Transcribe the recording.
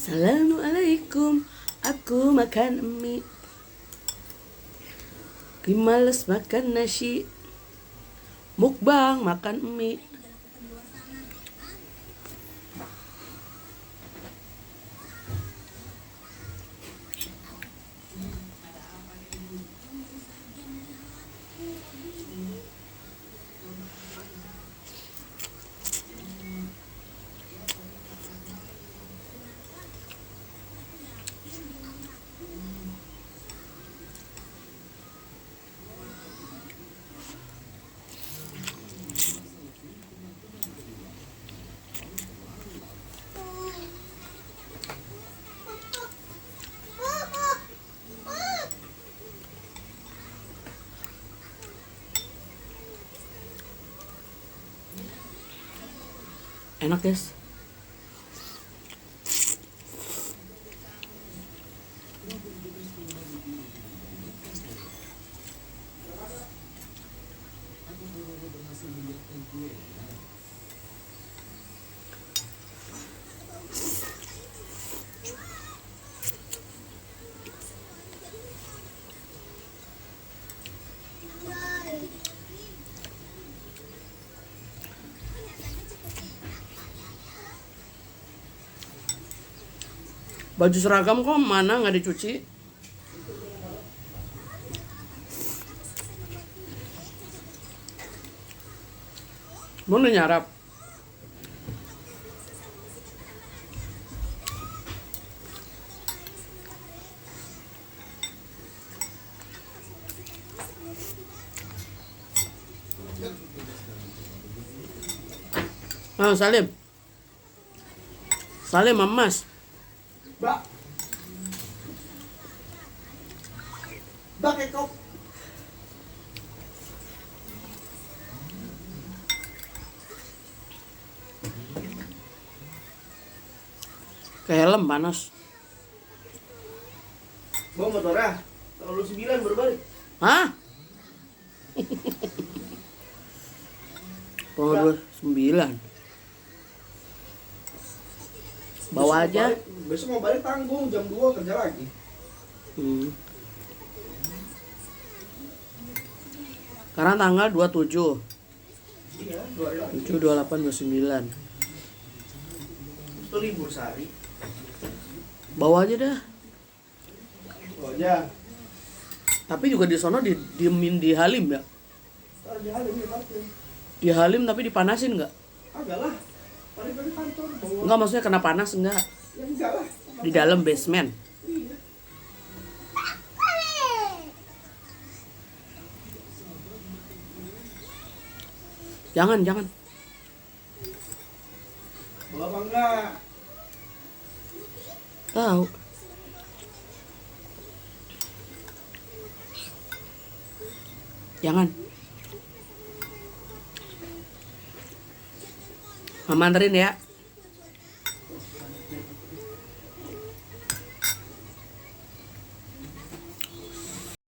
Assalamualaikum, aku makan mie. Males makan nasi. Mukbang makan mie. Enak guys. Baju seragam kok mana nggak dicuci? Mau nyarap? Ah, Salim. Salim, Mas. Mbak. Mbak kekop. Ke helm panas. Bawa motornya. Kalau lu 9 baru balik. Hah? Pukul 9. Bawa aja. Besok mau balik tanggung jam 2 kerja lagi. Sekarang tanggal 27. Iya, 2 hari lagi. 7, 28, 29. Itu libur sehari. Bawa aja dah. Oh aja. Tapi juga di sono diemin di Halim ya. Taruh di Halim ya parkir. Di Halim tapi dipanasin nggak? Agak lah. Paling kantor bawa. Enggak, maksudnya kena panas enggak? Ya enggak lah. Di dalam basement. Iya. Jangan. Bawa apa enggak? Tahu. Jangan. Mama anterin ya.